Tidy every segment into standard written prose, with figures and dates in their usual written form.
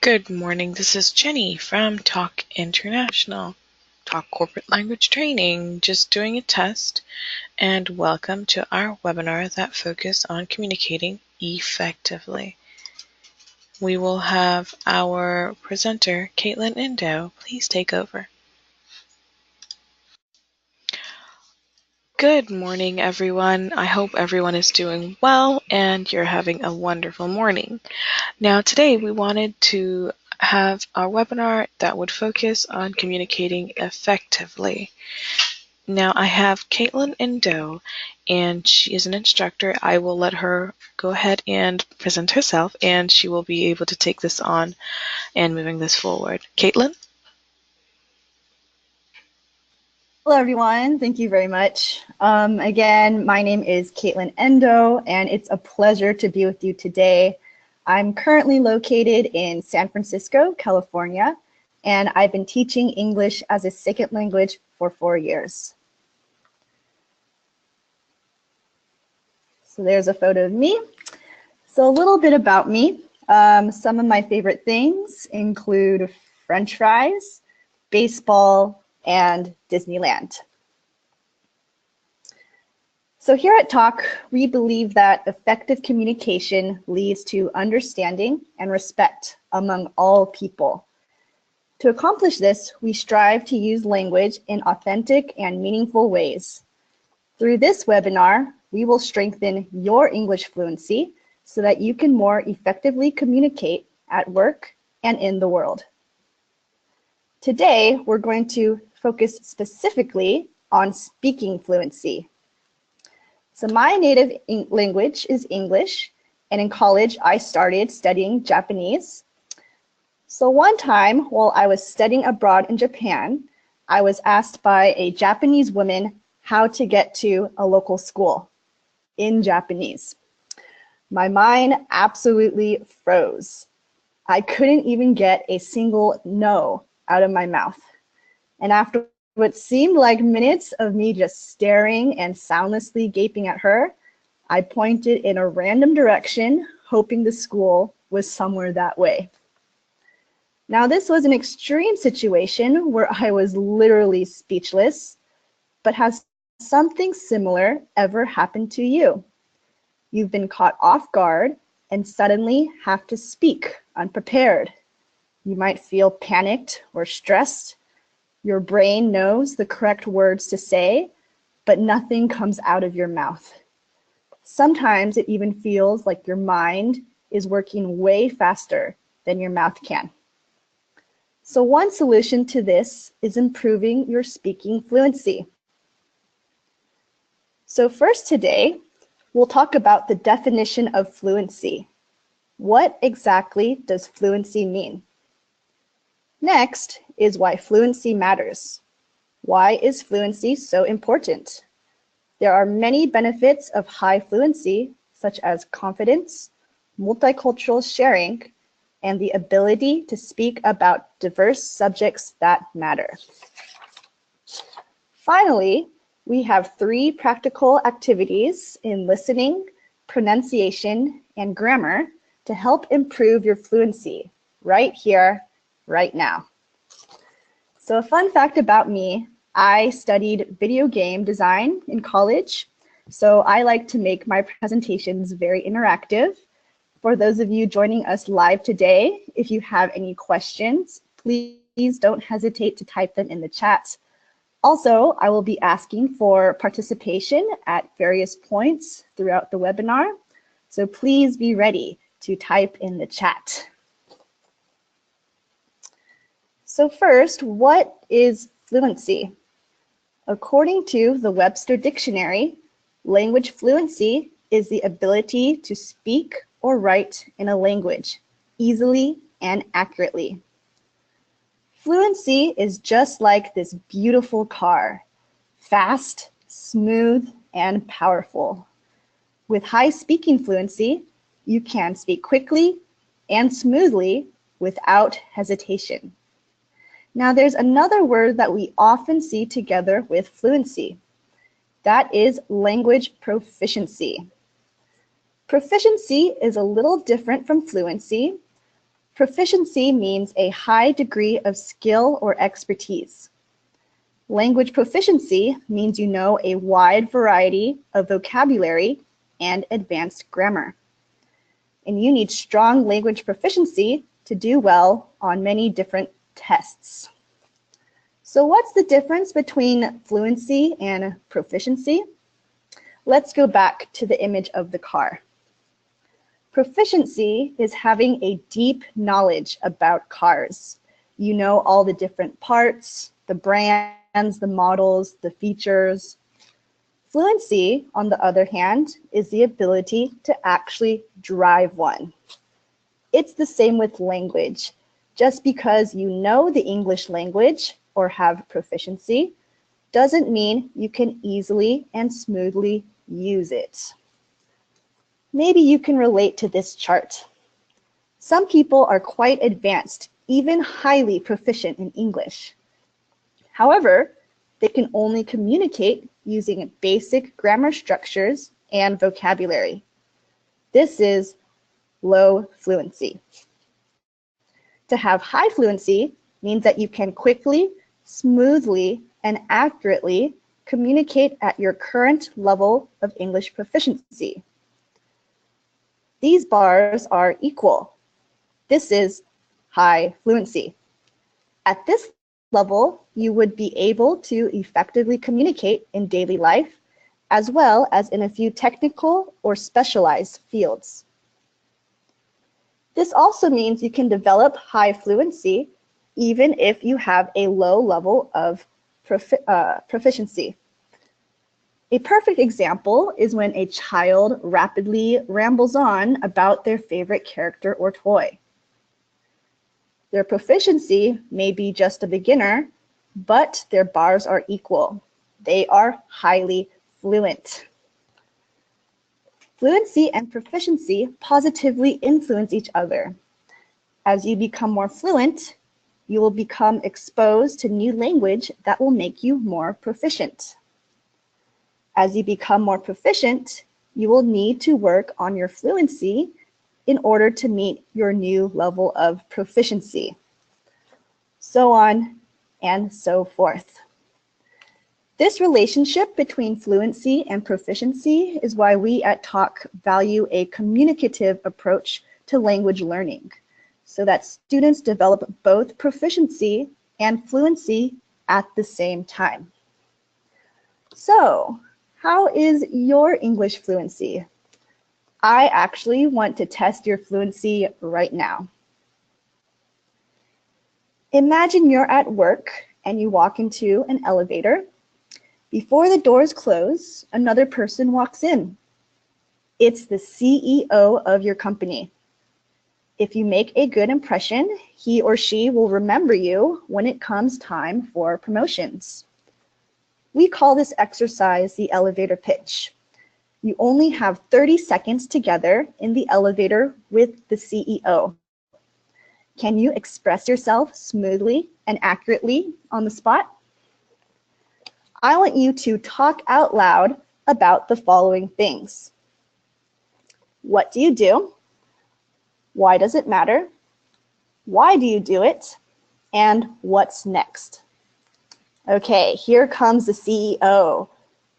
Good morning, this is Jenny from Talk International, Talk Corporate Language Training, just doing a test, and welcome to our webinar that focuses on communicating effectively. We will have our presenter, Caitlin Indo. Please take over. Good morning, everyone. I hope everyone is doing well and you're having a wonderful morning. Now, today we wanted to have our webinar that would focus on communicating effectively. Now, I have Caitlin Indo, and she is an instructor. I will let her go ahead and present herself, and she will be able to take this on and moving this forward. Caitlin? Hello, everyone. Thank you very much. Again, my name is Caitlin Endo, and it's a pleasure to be with you today. I'm currently located in San Francisco, California, and I've been teaching English as a second language for 4 years. So there's a photo of me. So a little bit about me. Some of my favorite things include French fries, baseball, and Disneyland. So here at Talk, we believe that effective communication leads to understanding and respect among all people. To accomplish this, we strive to use language in authentic and meaningful ways. Through this webinar, we will strengthen your English fluency so that you can more effectively communicate at work and in the world. Today, we're going to focus specifically on speaking fluency. So my native language is English, and in college I started studying Japanese. So one time while I was studying abroad in Japan, I was asked by a Japanese woman how to get to a local school in Japanese. My mind absolutely froze. I couldn't even get a single no out of my mouth. And after what seemed like minutes of me just staring and soundlessly gaping at her, I pointed in a random direction, hoping the school was somewhere that way. Now, this was an extreme situation where I was literally speechless, but has something similar ever happened to you? You've been caught off guard and suddenly have to speak unprepared. You might feel panicked or stressed. Your brain knows the correct words to say, but nothing comes out of your mouth. Sometimes it even feels like your mind is working way faster than your mouth can. So one solution to this is improving your speaking fluency. So first today, we'll talk about the definition of fluency. What exactly does fluency mean? Next is why fluency matters. Why is fluency so important? There are many benefits of high fluency, such as confidence, multicultural sharing, and the ability to speak about diverse subjects that matter. Finally, we have 3 practical activities in listening, pronunciation, and grammar to help improve your fluency right here, right now. So a fun fact about me, I studied video game design in college, so I like to make my presentations very interactive. For those of you joining us live today, if you have any questions, please don't hesitate to type them in the chat. Also, I will be asking for participation at various points throughout the webinar, so please be ready to type in the chat. So first, what is fluency? According to the Webster Dictionary, language fluency is the ability to speak or write in a language easily and accurately. Fluency is just like this beautiful car, fast, smooth, and powerful. With high speaking fluency, you can speak quickly and smoothly without hesitation. Now there's another word that we often see together with fluency. That is language proficiency. Proficiency is a little different from fluency. Proficiency means a high degree of skill or expertise. Language proficiency means you know a wide variety of vocabulary and advanced grammar. And you need strong language proficiency to do well on many different tests. So what's the difference between fluency and proficiency? Let's go back to the image of the car. Proficiency is having a deep knowledge about cars. You know all the different parts, the brands, the models, the features. Fluency, on the other hand, is the ability to actually drive one. It's the same with language. Just because you know the English language or have proficiency doesn't mean you can easily and smoothly use it. Maybe you can relate to this chart. Some people are quite advanced, even highly proficient in English. However, they can only communicate using basic grammar structures and vocabulary. This is low fluency. To have high fluency means that you can quickly, smoothly, and accurately communicate at your current level of English proficiency. These bars are equal. This is high fluency. At this level, you would be able to effectively communicate in daily life, as well as in a few technical or specialized fields. This also means you can develop high fluency even if you have a low level of proficiency. A perfect example is when a child rapidly rambles on about their favorite character or toy. Their proficiency may be just a beginner, but their bars are equal. They are highly fluent. Fluency and proficiency positively influence each other. As you become more fluent, you will become exposed to new language that will make you more proficient. As you become more proficient, you will need to work on your fluency in order to meet your new level of proficiency. So on and so forth. This relationship between fluency and proficiency is why we at Talk value a communicative approach to language learning, so that students develop both proficiency and fluency at the same time. So, how is your English fluency? I actually want to test your fluency right now. Imagine you're at work and you walk into an elevator. Before the doors close, another person walks in. It's the CEO of your company. If you make a good impression, he or she will remember you when it comes time for promotions. We call this exercise the elevator pitch. You only have 30 seconds together in the elevator with the CEO. Can you express yourself smoothly and accurately on the spot? I want you to talk out loud about the following things. What do you do? Why does it matter? Why do you do it? And what's next? Okay, here comes the CEO.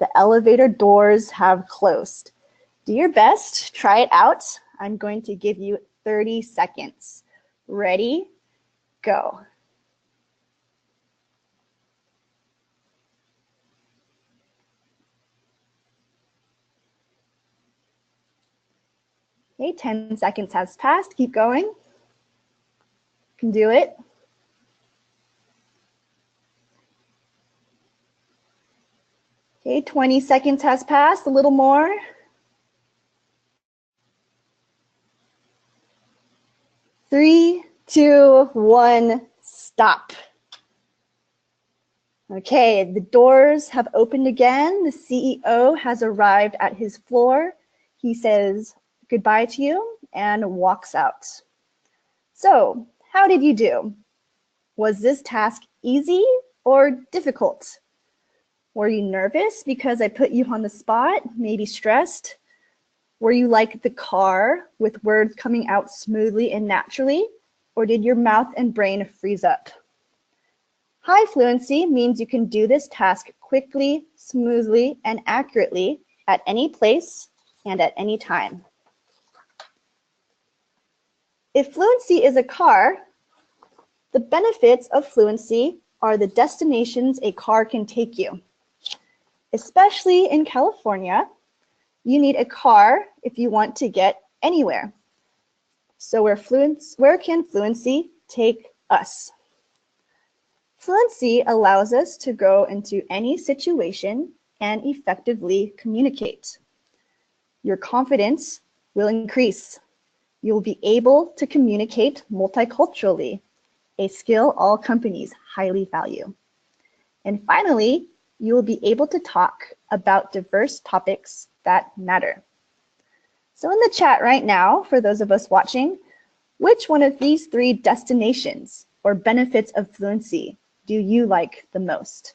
The elevator doors have closed. Do your best, try it out. I'm going to give you 30 seconds. Ready? Go. Okay, 10 seconds has passed. Keep going. You can do it. Okay, 20 seconds has passed. A little more. 3, 2, 1, stop. Okay, the doors have opened again. The CEO has arrived at his floor. He says goodbye to you and walks out. So, how did you do? Was this task easy or difficult? Were you nervous because I put you on the spot, maybe stressed? Were you like the car with words coming out smoothly and naturally? or did your mouth and brain freeze up? High fluency means you can do this task quickly, smoothly, and accurately at any place and at any time. If fluency is a car, the benefits of fluency are the destinations a car can take you. Especially in California, you need a car if you want to get anywhere. So where can fluency take us? Fluency allows us to go into any situation and effectively communicate. Your confidence will increase. You will be able to communicate multiculturally, a skill all companies highly value. And finally, you will be able to talk about diverse topics that matter. So in the chat right now, for those of us watching, which one of these 3 destinations or benefits of fluency do you like the most?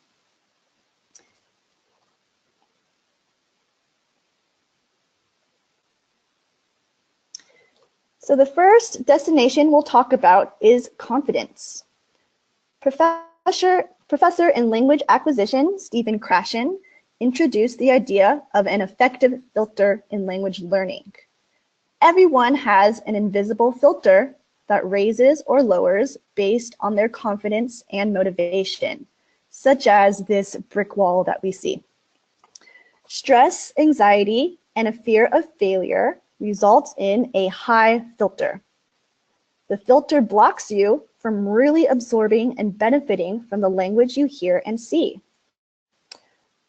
So the first destination we'll talk about is confidence. Professor in language acquisition, Stephen Krashen, introduced the idea of an effective filter in language learning. Everyone has an invisible filter that raises or lowers based on their confidence and motivation, such as this brick wall that we see. Stress, anxiety, and a fear of failure results in a high filter. The filter blocks you from really absorbing and benefiting from the language you hear and see.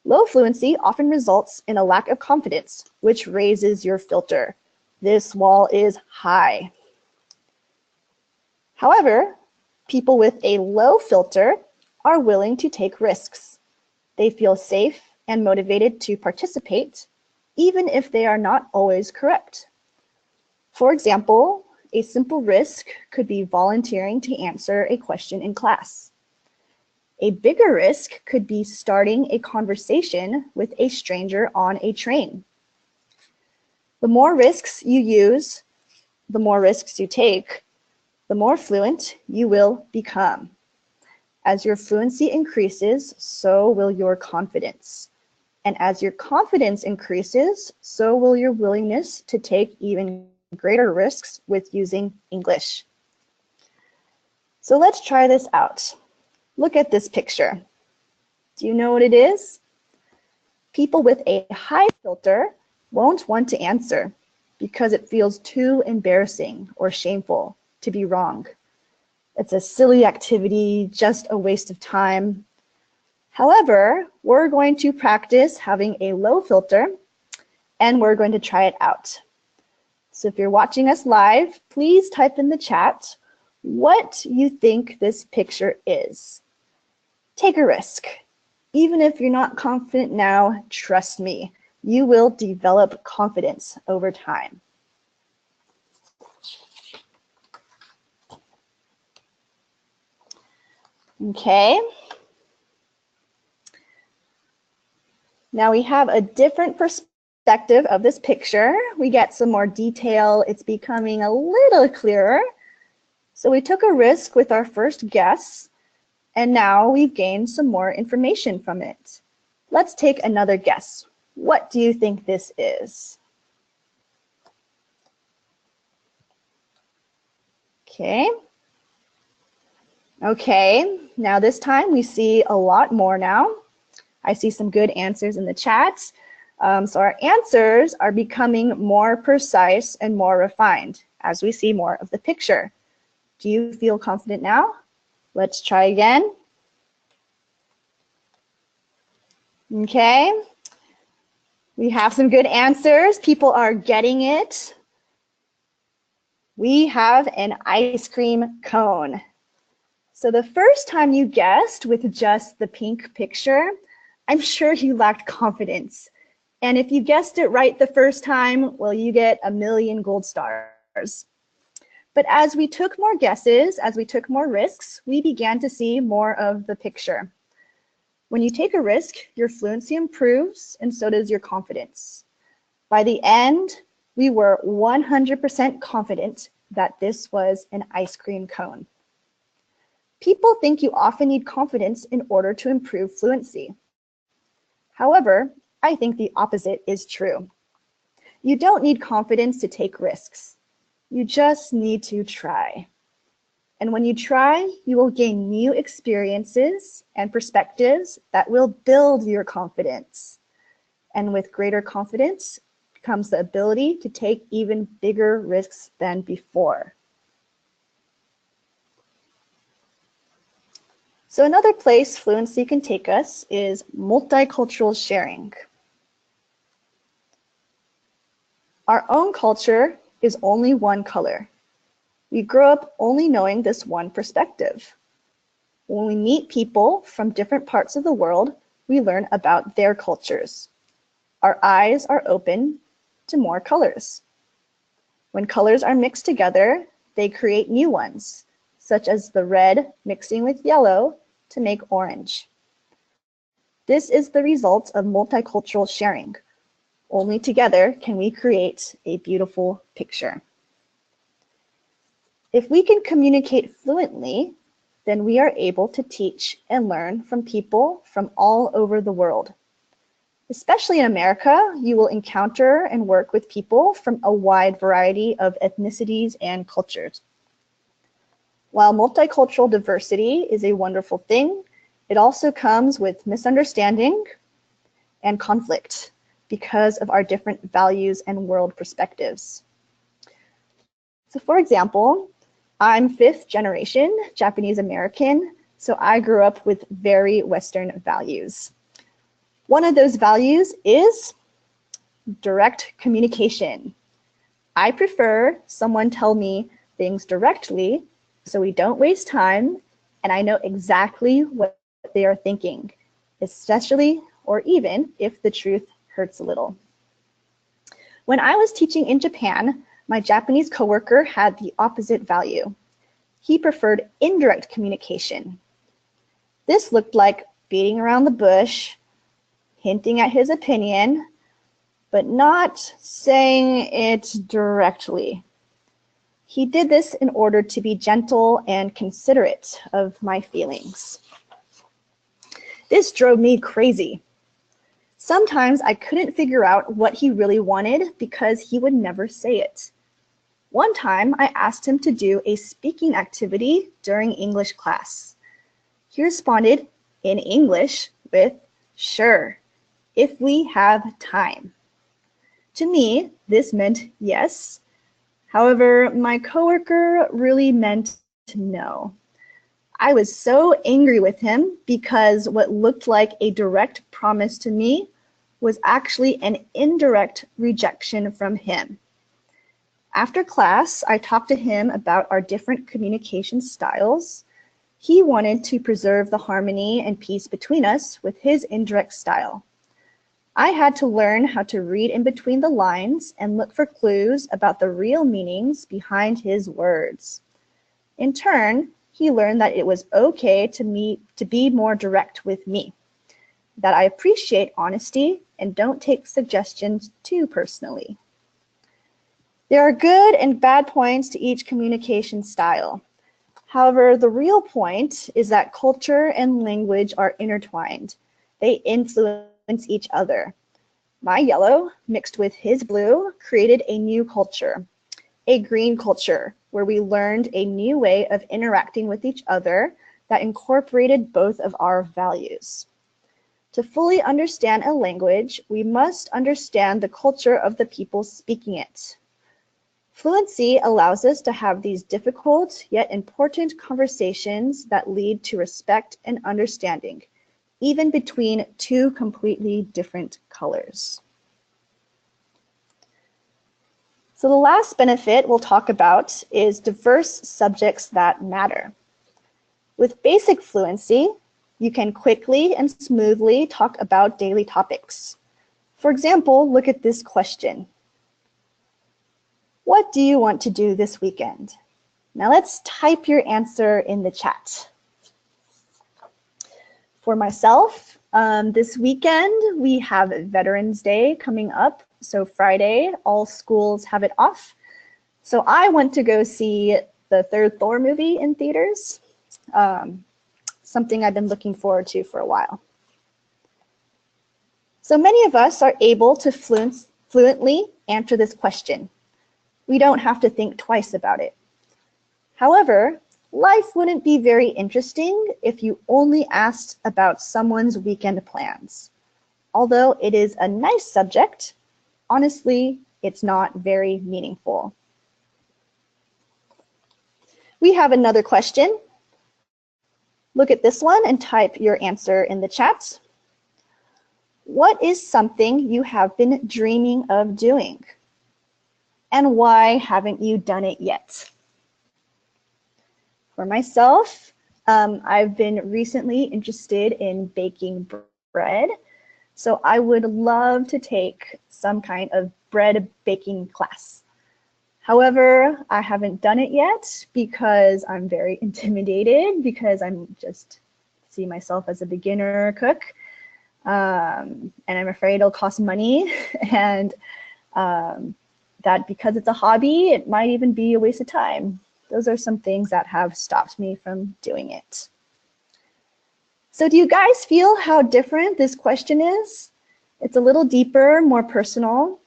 Low fluency often results in a lack of confidence, which raises your filter. This wall is high. However, people with a low filter are willing to take risks. They feel safe and motivated to participate, even if they are not always correct. For example, a simple risk could be volunteering to answer a question in class. A bigger risk could be starting a conversation with a stranger on a train. The more risks you use, the more risks you take, the more fluent you will become. As your fluency increases, so will your confidence. And as your confidence increases, so will your willingness to take even greater risks with using English. So let's try this out. Look at this picture. Do you know what it is? People with a high filter won't want to answer because it feels too embarrassing or shameful to be wrong. It's a silly activity, just a waste of time. However, we're going to practice having a low filter and we're going to try it out. So if you're watching us live, please type in the chat what you think this picture is. Take a risk. Even if you're not confident now, trust me, you will develop confidence over time. Okay. Now we have a different perspective of this picture. We get some more detail. It's becoming a little clearer. So we took a risk with our first guess, and now we've gained some more information from it. Let's take another guess. What do you think this is? Okay. Okay, now this time we see a lot more now. I see some good answers in the chat. So our answers are becoming more precise and more refined as we see more of the picture. Do you feel confident now? Let's try again. Okay, we have some good answers. People are getting it. We have an ice cream cone. So the first time you guessed with just the pink picture, I'm sure you lacked confidence. And if you guessed it right the first time, well, you get 1,000,000 gold stars. But as we took more guesses, as we took more risks, we began to see more of the picture. When you take a risk, your fluency improves and so does your confidence. By the end, We were 100% confident that this was an ice cream cone. People think you often need confidence in order to improve fluency. However, I think the opposite is true. You don't need confidence to take risks. You just need to try. And when you try, you will gain new experiences and perspectives that will build your confidence. And with greater confidence comes the ability to take even bigger risks than before. So another place fluency can take us is multicultural sharing. Our own culture is only one color. We grow up only knowing this one perspective. When we meet people from different parts of the world, we learn about their cultures. Our eyes are open to more colors. When colors are mixed together, they create new ones, such as the red mixing with yellow to make orange. This is the result of multicultural sharing. Only together can we create a beautiful picture. If we can communicate fluently, then we are able to teach and learn from people from all over the world. Especially in America, you will encounter and work with people from a wide variety of ethnicities and cultures. While multicultural diversity is a wonderful thing, it also comes with misunderstanding and conflict because of our different values and world perspectives. So for example, I'm 5th generation Japanese American, so I grew up with very Western values. One of those values is direct communication. I prefer someone tell me things directly so we don't waste time and I know exactly what they are thinking, especially or even if the truth hurts a little. When I was teaching in Japan, my Japanese coworker had the opposite value. He preferred indirect communication. This looked like beating around the bush, hinting at his opinion, but not saying it directly. He did this in order to be gentle and considerate of my feelings. This drove me crazy. Sometimes I couldn't figure out what he really wanted because he would never say it. One time I asked him to do a speaking activity during English class. He responded in English with, "Sure, if we have time." To me, this meant yes. However, my coworker really meant no. I was so angry with him because what looked like a direct promise to me was actually an indirect rejection from him. After class, I talked to him about our different communication styles. He wanted to preserve the harmony and peace between us with his indirect style. I had to learn how to read in between the lines and look for clues about the real meanings behind his words. In turn, he learned that it was okay to be more direct with me, that I appreciate honesty and don't take suggestions too personally. There are good and bad points to each communication style. However, the real point is that culture and language are intertwined. They influence each other. My yellow mixed with his blue created a new culture, a green culture, where we learned a new way of interacting with each other that incorporated both of our values. To fully understand a language, we must understand the culture of the people speaking it. Fluency allows us to have these difficult yet important conversations that lead to respect and understanding, even between two completely different colors. So the last benefit we'll talk about is diverse subjects that matter. With basic fluency, you can quickly and smoothly talk about daily topics. For example, look at this question. What do you want to do this weekend? Now let's type your answer in the chat. For myself, this weekend we have Veterans Day coming up, So Friday, all schools have it off. So I went to go see the third Thor movie in theaters, something I've been looking forward to for a while. So many of us are able to fluently answer this question. We don't have to think twice about it. However, life wouldn't be very interesting if you only asked about someone's weekend plans. Although it is a nice subject, honestly, it's not very meaningful. We have another question. Look at this one and type your answer in the chat. What is something you have been dreaming of doing? And why haven't you done it yet? For myself, I've been recently interested in baking bread. So I would love to take some kind of bread baking class. However, I haven't done it yet because I'm very intimidated because I'm just see myself as a beginner cook. And I'm afraid it'll cost money and that because it's a hobby, it might even be a waste of time. Those are some things that have stopped me from doing it. So do you guys feel how different this question is? It's a little deeper, more personal.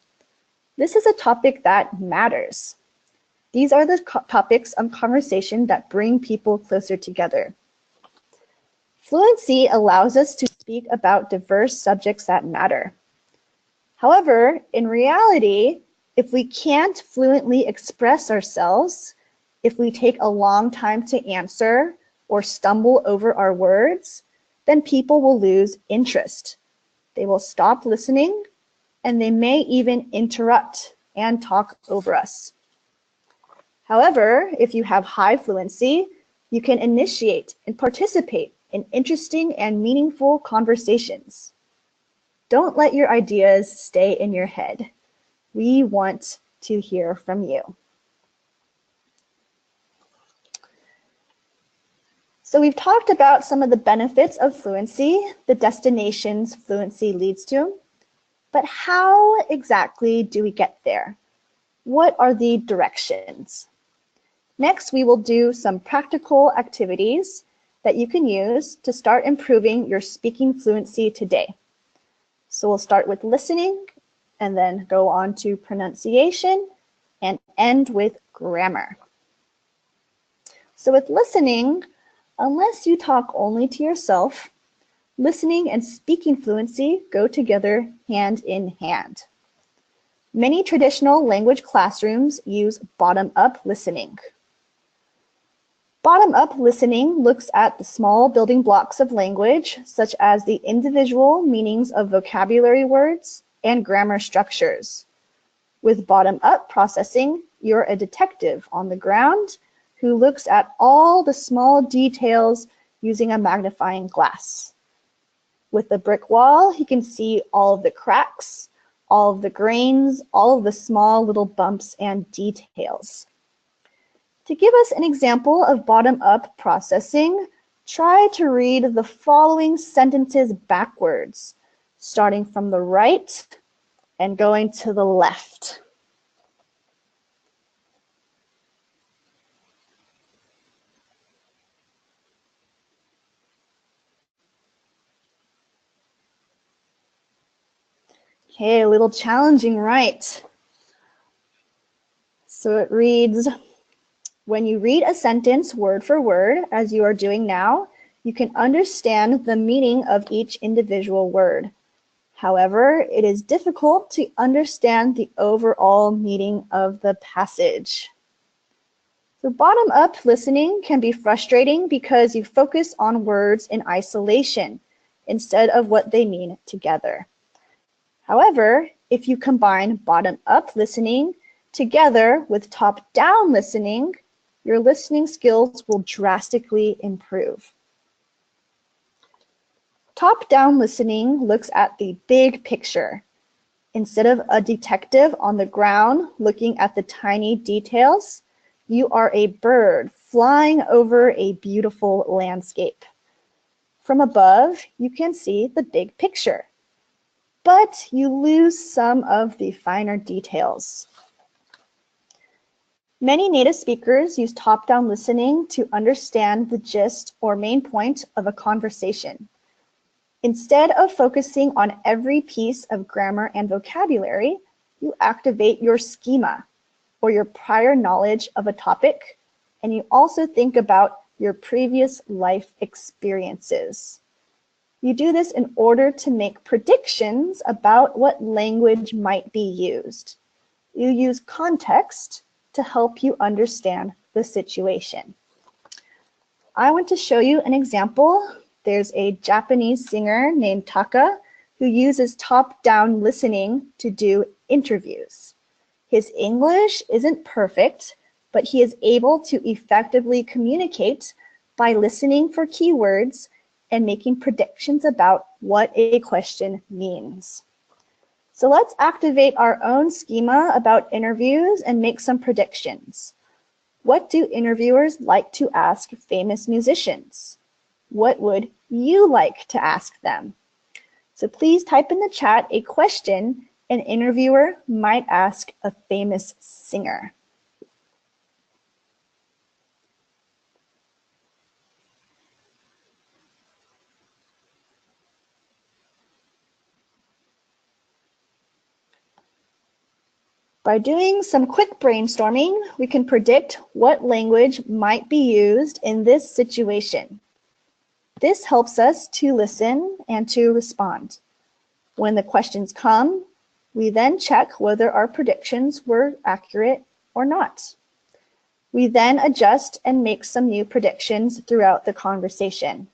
This is a topic that matters. These are the topics of conversation that bring people closer together. Fluency allows us to speak about diverse subjects that matter. However, in reality, if we can't fluently express ourselves, if we take a long time to answer or stumble over our words, then people will lose interest. They will stop listening, and they may even interrupt and talk over us. However, if you have high fluency, you can initiate and participate in interesting and meaningful conversations. Don't let your ideas stay in your head. We want to hear from you. So we've talked about some of the benefits of fluency, the destinations fluency leads to, but how exactly do we get there? What are the directions? Next, we will do some practical activities that you can use to start improving your speaking fluency today. So we'll start with listening and then go on to pronunciation and end with grammar. So with listening, unless you talk only to yourself, listening and speaking fluency go together hand in hand. Many traditional language classrooms use bottom-up listening. Bottom-up listening looks at the small building blocks of language, such as the individual meanings of vocabulary words and grammar structures. With bottom-up processing, you're a detective on the ground who looks at all the small details using a magnifying glass. With the brick wall, he can see all of the cracks, all of the grains, all of the small little bumps and details. To give us an example of bottom-up processing, try to read the following sentences backwards, starting from the right and going to the left. Okay, a little challenging, right? So it reads, when you read a sentence word for word, as you are doing now, you can understand the meaning of each individual word. However, it is difficult to understand the overall meaning of the passage. So bottom-up listening can be frustrating because you focus on words in isolation instead of what they mean together. However, if you combine bottom-up listening together with top-down listening, your listening skills will drastically improve. Top-down listening looks at the big picture. Instead of a detective on the ground looking at the tiny details, you are a bird flying over a beautiful landscape. From above, you can see the big picture. but you lose some of the finer details. Many native speakers use top-down listening to understand the gist or main point of a conversation. Instead of focusing on every piece of grammar and vocabulary, you activate your schema, or your prior knowledge of a topic, and you also think about your previous life experiences. You do this in order to make predictions about what language might be used. You use context to help you understand the situation. I want to show you an example. There's a Japanese singer named Taka who uses top-down listening to do interviews. His English isn't perfect, but he is able to effectively communicate by listening for keywords and making predictions about what a question means. So let's activate our own schema about interviews and make some predictions. What do interviewers like to ask famous musicians? What would you like to ask them? So please type in the chat a question an interviewer might ask a famous singer. By doing some quick brainstorming, we can predict what language might be used in this situation. This helps us to listen and to respond. When the questions come, we then check whether our predictions were accurate or not. We then adjust and make some new predictions throughout the conversation.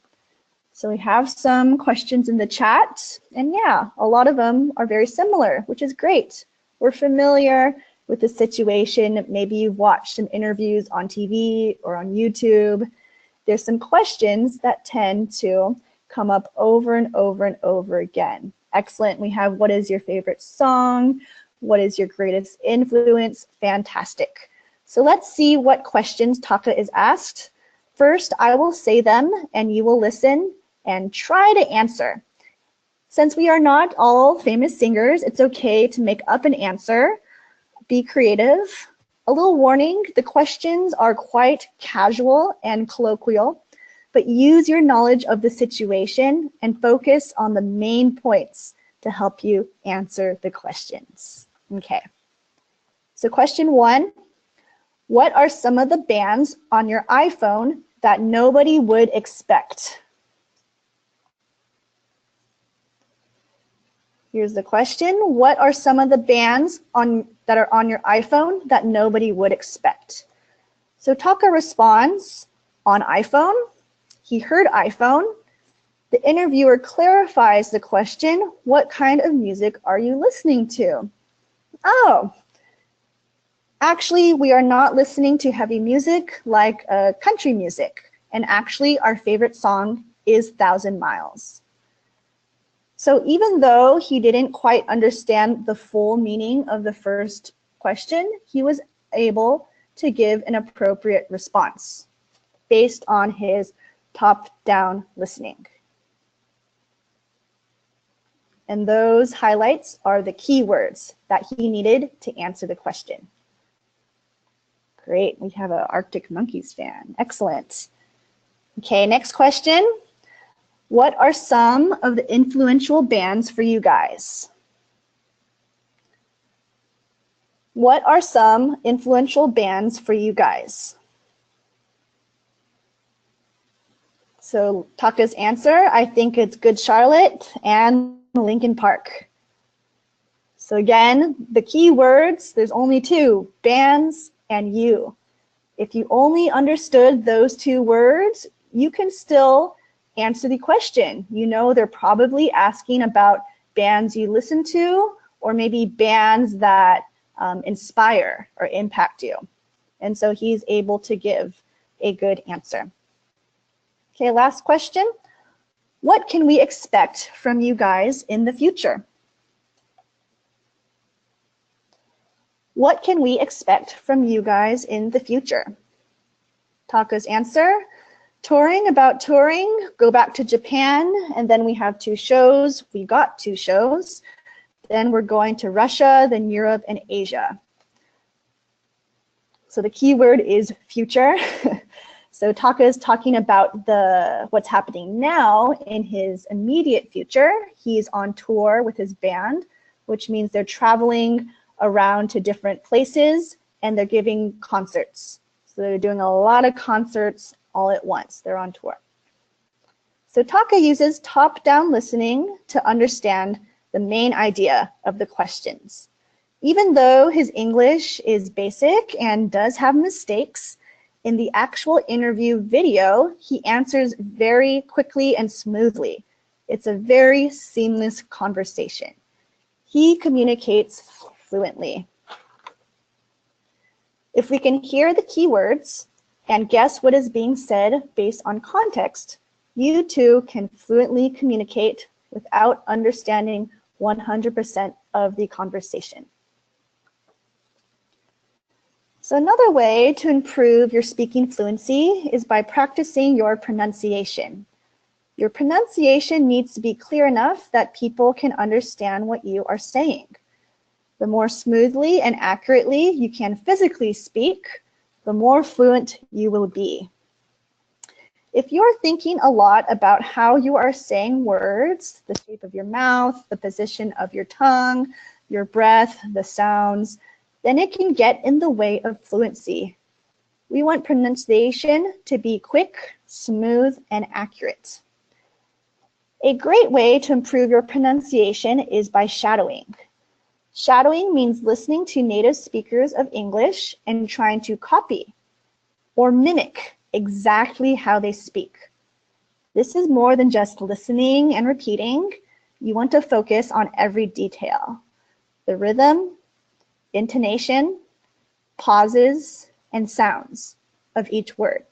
So we have some questions in the chat, and yeah, a lot of them are very similar, which is great. We're familiar with the situation. Maybe you've watched some interviews on TV or on YouTube. There's some questions that tend to come up over and over and over again. Excellent. We have, what is your favorite song? What is your greatest influence? Fantastic. So let's see what questions Taka is asked. First, I will say them and you will listen and try to answer. Since we are not all famous singers, it's okay to make up an answer. Be creative. A little warning, the questions are quite casual and colloquial, but use your knowledge of the situation and focus on the main points to help you answer the questions. Okay, so question 1, what are some of the bands on your iPhone that nobody would expect? Here's the question. What are some of the bands that are on your iPhone that nobody would expect? So Taka responds, on iPhone. He heard iPhone. The interviewer clarifies the question, what kind of music are you listening to? Oh, actually, we are not listening to heavy music like country music. And actually, our favorite song is 1,000 Miles. So even though he didn't quite understand the full meaning of the first question, he was able to give an appropriate response based on his top-down listening. And those highlights are the keywords that he needed to answer the question. Great, we have an Arctic Monkeys fan. Excellent. Okay, next question. What are some of the influential bands for you guys? What are some influential bands for you guys? So Taka's answer, I think it's Good Charlotte and Linkin Park. So again, the key words, there's only 2, bands and you. If you only understood those 2 words, you can still answer the question. You know they're probably asking about bands you listen to or maybe bands that inspire or impact you. And so he's able to give a good answer. Okay, last question. What can we expect from you guys in the future? What can we expect from you guys in the future? Taka's answer, touring, about touring, go back to Japan, and then we have 2 shows. We got 2 shows. Then we're going to Russia, then Europe, and Asia. So the key word is future. So Taka is talking about what's happening now in his immediate future. He's on tour with his band, which means they're traveling around to different places and they're giving concerts. So they're doing a lot of concerts all at once. They're on tour. So Taka uses top-down listening to understand the main idea of the questions. Even though his English is basic and does have mistakes, in the actual interview video, he answers very quickly and smoothly. It's a very seamless conversation. He communicates fluently. If we can hear the keywords and guess what is being said based on context, you too can fluently communicate without understanding 100% of the conversation. So another way to improve your speaking fluency is by practicing your pronunciation. Your pronunciation needs to be clear enough that people can understand what you are saying. The more smoothly and accurately you can physically speak, the more fluent you will be. If you're thinking a lot about how you are saying words, the shape of your mouth, the position of your tongue, your breath, the sounds, then it can get in the way of fluency. We want pronunciation to be quick, smooth, and accurate. A great way to improve your pronunciation is by shadowing. Shadowing means listening to native speakers of English and trying to copy or mimic exactly how they speak. This is more than just listening and repeating. You want to focus on every detail: the rhythm, intonation, pauses, and sounds of each word.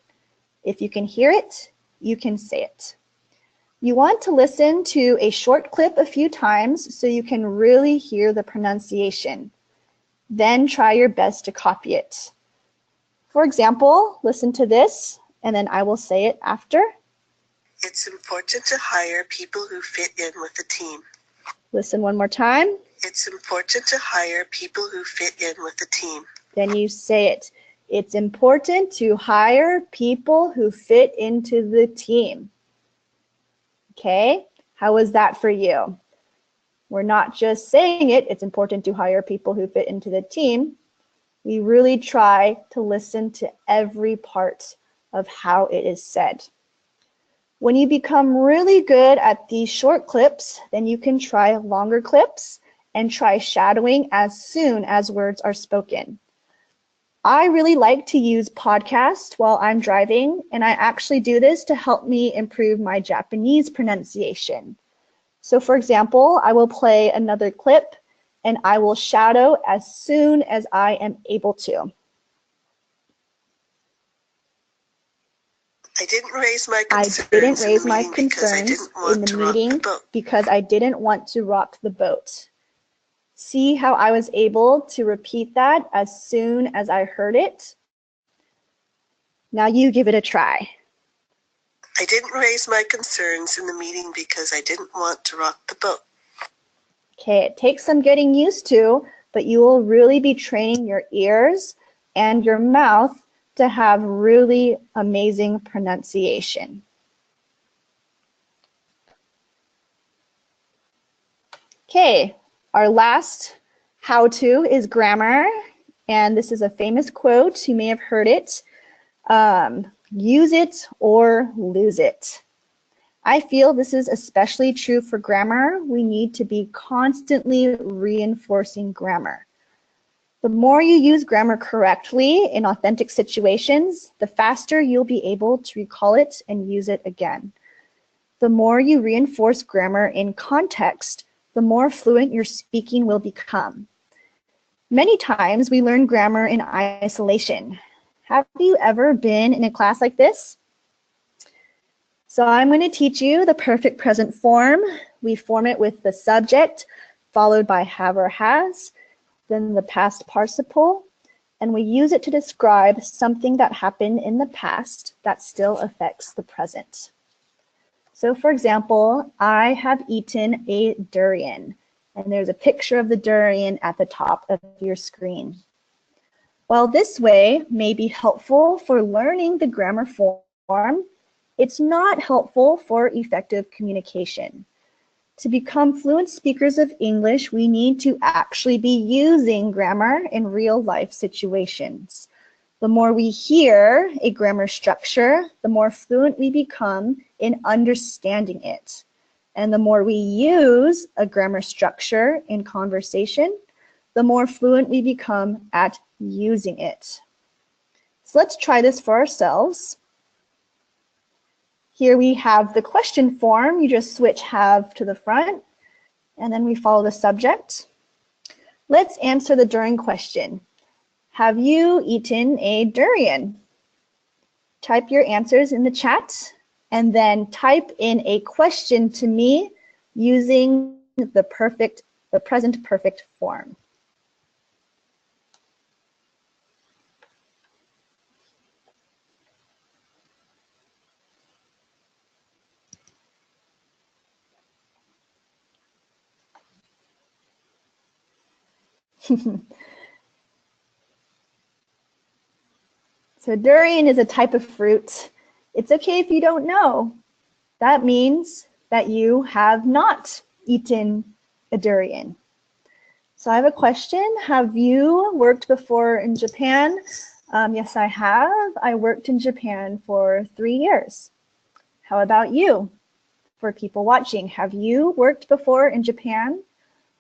If you can hear it, you can say it. You want to listen to a short clip a few times so you can really hear the pronunciation. Then try your best to copy it. For example, listen to this, and then I will say it after. It's important to hire people who fit in with the team. Listen one more time. It's important to hire people who fit in with the team. Then you say it. It's important to hire people who fit into the team. Okay, how was that for you? We're not just saying it, it's important to hire people who fit into the team. We really try to listen to every part of how it is said. When you become really good at these short clips, then you can try longer clips and try shadowing as soon as words are spoken. I really like to use podcasts while I'm driving, and I actually do this to help me improve my Japanese pronunciation. So for example, I will play another clip and I will shadow as soon as I am able to. I didn't raise my concerns in the meeting because I didn't want to rock the boat. See how I was able to repeat that as soon as I heard it? Now you give it a try. I didn't raise my concerns in the meeting because I didn't want to rock the boat. Okay, it takes some getting used to, but you will really be training your ears and your mouth to have really amazing pronunciation. Okay, our last how-to is grammar, and this is a famous quote. You may have heard it. Use it or lose it. I feel this is especially true for grammar. We need to be constantly reinforcing grammar. The more you use grammar correctly in authentic situations, the faster you'll be able to recall it and use it again. The more you reinforce grammar in context, the more fluent your speaking will become. Many times we learn grammar in isolation. Have you ever been in a class like this? So I'm going to teach you the perfect present form. We form it with the subject, followed by have or has, then the past participle, and we use it to describe something that happened in the past that still affects the present. So for example, I have eaten a durian. And there's a picture of the durian at the top of your screen. While this way may be helpful for learning the grammar form, it's not helpful for effective communication. To become fluent speakers of English, we need to actually be using grammar in real life situations. The more we hear a grammar structure, the more fluent we become in understanding it. And the more we use a grammar structure in conversation, the more fluent we become at using it. So let's try this for ourselves. Here we have the question form. You just switch have to the front, and then we follow the subject. Let's answer the during question. Have you eaten a durian? Type your answers in the chat, and then type in a question to me using the present perfect form. So durian is a type of fruit. It's okay if you don't know. That means that you have not eaten a durian. So I have a question. Have you worked before in Japan? Yes, I have. I worked in Japan for 3 years. How about you? For people watching, have you worked before in Japan?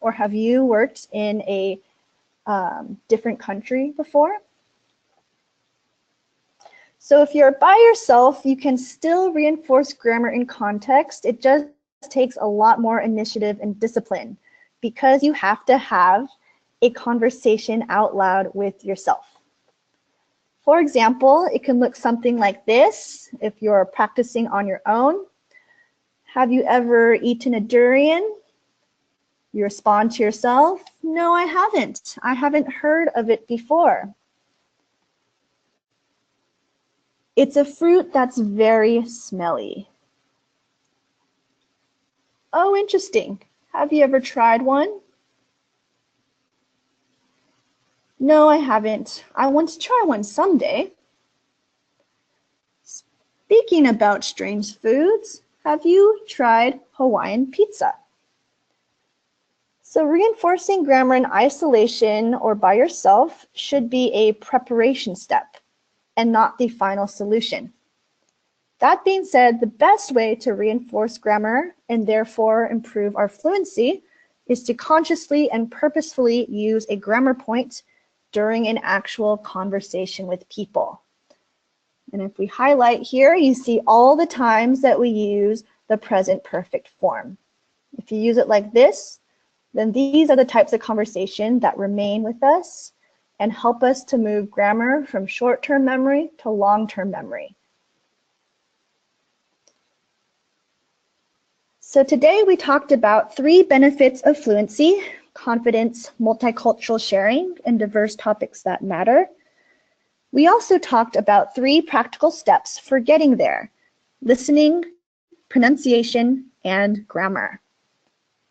Or have you worked in a different country before? So if you're by yourself, you can still reinforce grammar in context. It just takes a lot more initiative and discipline because you have to have a conversation out loud with yourself. For example, it can look something like this if you're practicing on your own. Have you ever eaten a durian? You respond to yourself, no, I haven't. I haven't heard of it before. It's a fruit that's very smelly. Oh, interesting. Have you ever tried one? No, I haven't. I want to try one someday. Speaking about strange foods, have you tried Hawaiian pizza? So reinforcing grammar in isolation or by yourself should be a preparation step and not the final solution. That being said, the best way to reinforce grammar and therefore improve our fluency is to consciously and purposefully use a grammar point during an actual conversation with people. And if we highlight here, you see all the times that we use the present perfect form. If you use it like this, then these are the types of conversation that remain with us and help us to move grammar from short-term memory to long-term memory. So today we talked about 3 benefits of fluency: confidence, multicultural sharing, and diverse topics that matter. We also talked about 3 practical steps for getting there: listening, pronunciation, and grammar.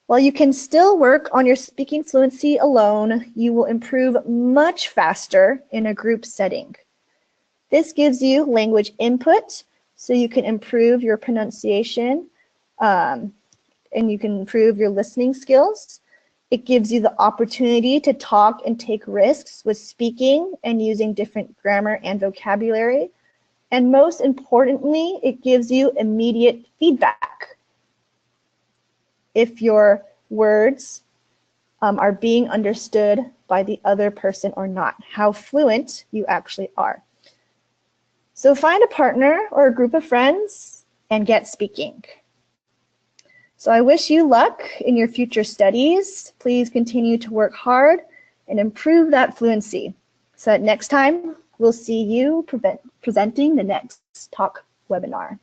While you can still work on your speaking fluency alone, you will improve much faster in a group setting. This gives you language input so you can improve your pronunciation and you can improve your listening skills. It gives you the opportunity to talk and take risks with speaking and using different grammar and vocabulary. And most importantly, it gives you immediate feedback if your words are being understood by the other person or not, how fluent you actually are. So find a partner or a group of friends and get speaking. So I wish you luck in your future studies. Please continue to work hard and improve that fluency. So that next time, we'll see you presenting the next talk webinar.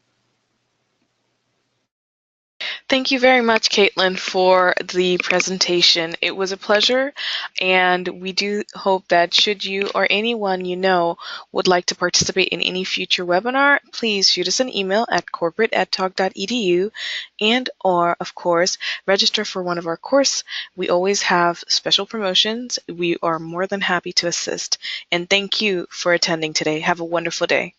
Thank you very much, Caitlin, for the presentation. It was a pleasure, and we do hope that should you or anyone you know would like to participate in any future webinar, please shoot us an email at corporate@talk.edu and or, of course, register for one of our courses. We always have special promotions. We are more than happy to assist. And thank you for attending today. Have a wonderful day.